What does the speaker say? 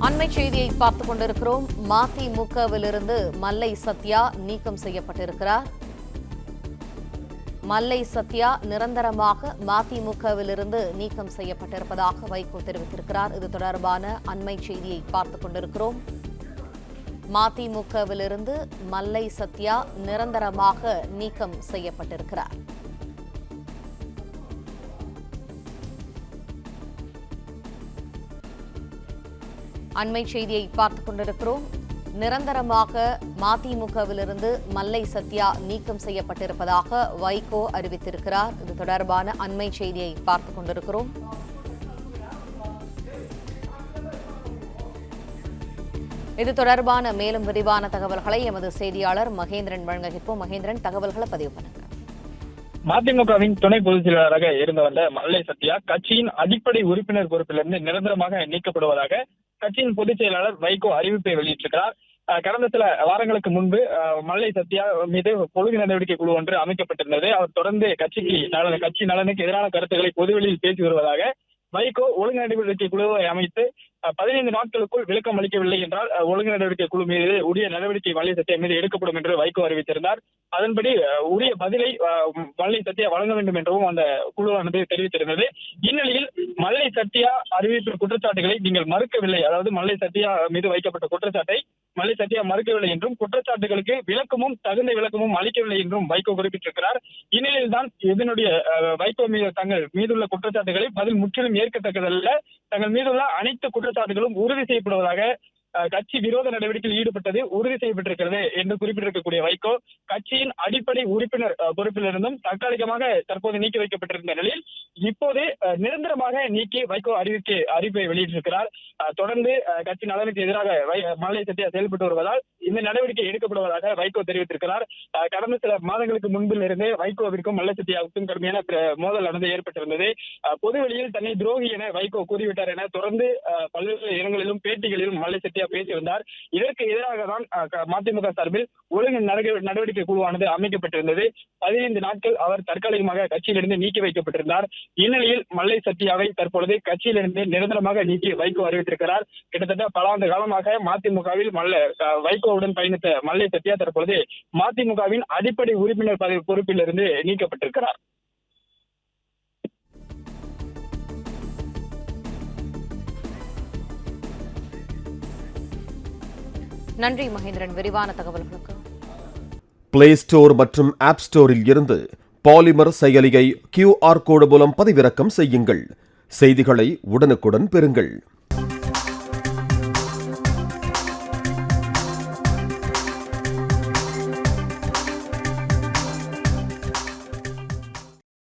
அண்மை செய்தியை பார்த்துக் கொண்டிருக்கிறோம். மதிமுகவிலிருந்து மல்லை சத்யா நீக்கம் செய்யப்பட்டிருக்கிறார். மல்லை சத்யா நிரந்தரமாக மதிமுகவிலிருந்து நீக்கம் செய்யப்பட்டிருப்பதாக வைகோ தெரிவித்திருக்கிறார். இது தொடர்பான அண்மை செய்தியை பார்த்துக் கொண்டிருக்கிறோம். மதிமுகவிலிருந்து மல்லை சத்யா நிரந்தரமாக நீக்கம் செய்யப்பட்டிருக்கிறார். அண்மை செய்தியை பார்த்துக் கொண்டிருக்கிறோம். நிரந்தரமாக மதிமுகவிலிருந்து மல்லை சத்யா நீக்கம் செய்யப்பட்டிருப்பதாக வைகோ அறிவித்திருக்கிறார். இது தொடர்பான அண்மை செய்தியை பார்த்துக் கொண்டிருக்கிறோம். இது தொடர்பான மேலும் விரிவான தகவல்களை எமது செய்தியாளர் மகேந்திரன் வழங்க கேட்போம். மகேந்திரன், தகவல்களை பதிவு பண்ணுங்க. மதிமுகவின் துணை பொதுச் செயலாளராக இருந்து வந்த மல்லை சத்யா கட்சியின் அடிப்படை உறுப்பினர் பொறுப்பிலிருந்து நிரந்தரமாக நீக்கப்படுவதாக கட்சியின் பொதுச் செயலாளர் வைகோ அறிவிப்பை வெளியிட்டிருக்கிறார். கடந்த சில வாரங்களுக்கு முன்பு மல்லை சத்யா மீது ஒழுங்கு நடவடிக்கை குழு ஒன்று அமைக்கப்பட்டிருந்தது. அவர் தொடர்ந்து கட்சி நலனுக்கு எதிரான கருத்துக்களை பொதுவெளியில் பேசி வருவதாக வைகோ ஒழுங்கு நடவடிக்கை குழுவை அமைத்து 15 நாட்களுக்குள் விளக்கம் அளிக்கவில்லை என்றால் ஒழுங்கு நடவடிக்கை குழு மீது உரிய நடவடிக்கை மல்லை சத்யா மீது எடுக்கப்படும் என்று வைகோ அறிவித்திருந்தார். அதன்படி உரிய பதிலை மல்லை சத்யா வழங்க வேண்டும் என்றும் அந்த குழுவானது தெரிவித்திருந்தது. இந்நிலையில் மல்லை சத்யா அறிவிப்பு குற்றச்சாட்டுகளை நீங்கள் மறுக்கவில்லை, அதாவது மல்லை சத்யா மீது வைக்கப்பட்ட குற்றச்சாட்டை மல்லை சத்யா மறுக்கவில்லை என்றும் குற்றச்சாட்டுகளுக்கு தகுந்த விளக்கமும் அளிக்கவில்லை என்றும் வைகோ குறிப்பிட்டிருக்கிறார். இந்நிலையில் தான் இதனுடைய வைகோ மீது தங்கள் மீதுள்ள குற்றச்சாட்டுகளை பதில் முற்றிலும் ஏற்கத்தக்கதல்ல, தங்கள் மீதுள்ள அனைத்து குற்றச்சாட்டுகளும் உறுதி செய்யப்படுவதாக கட்சி விரோத நடவடிக்கையில் ஈடுபட்டது உறுதி செய்யப்பட்டிருக்கிறது என்று குறிப்பிட்டிருக்கக்கூடிய வைகோ கட்சியின் அடிப்படை உறுப்பினர் பொறுப்பிலிருந்தும் தற்காலிகமாக தற்போது நீக்கி வைக்கப்பட்டிருந்த நிலையில் இப்போது நிரந்தரமாக நீக்கி வைகோ அறிவிப்பை வெளியிட்டிருக்கிறார். தொடர்ந்து கட்சி நலனுக்கு எதிராக மல்லை சத்யா செயல்பட்டு வருவதால் இந்த நடவடிக்கை எடுக்கப்படுவதாக வைகோ தெரிவித்திருக்கிறார். கடந்த சில மாதங்களுக்கு முன்பில் இருந்து வைகோவிற்கும் மல்லை சத்யாவுக்கும் கடுமையான மோதல் ஏற்பட்டிருந்தது. பொதுவெளியில் தன்னை துரோகி என வைகோ கூறிவிட்டார் என தொடர்ந்து பல்வேறு இடங்களிலும் பேட்டிகளிலும் மல்லை சத்யா பேசியிருந்தார். இதற்கு எதிராக தான் மதிமுக சார்பில் ஒழுங்கு நடவடிக்கை குழுவானது அமைக்கப்பட்டிருந்தது. 15 நாட்கள் அவர் தற்காலிகமாக கட்சியிலிருந்து நீக்கி வைக்கப்பட்டிருந்தார். இந்நிலையில் மல்லை சத்யாவை தற்பொழுது கட்சியிலிருந்து நிரந்தரமாக நீக்கி வைகோ அறிவித்திருக்கிறார். கிட்டத்தட்ட பல ஆண்டு காலமாக மதிமுகவில் வைகோவுடன் பயணித்த மல்லை சத்யா தற்பொழுது மதிமுகவின் அடிப்படை உறுப்பினர் பொறுப்பிலிருந்து நீக்கப்பட்டிருக்கிறார். நன்றி மகேந்திரன், விரிவான தகவல்களுக்கு. பிளே ஸ்டோர் மற்றும் ஆப் ஸ்டோரில் இருந்து பாலிமர் செயலியை QR கோடு மூலம் பதிவிறக்கம் செய்யுங்கள். செய்திகளை உடனுக்குடன் பெறுங்கள்.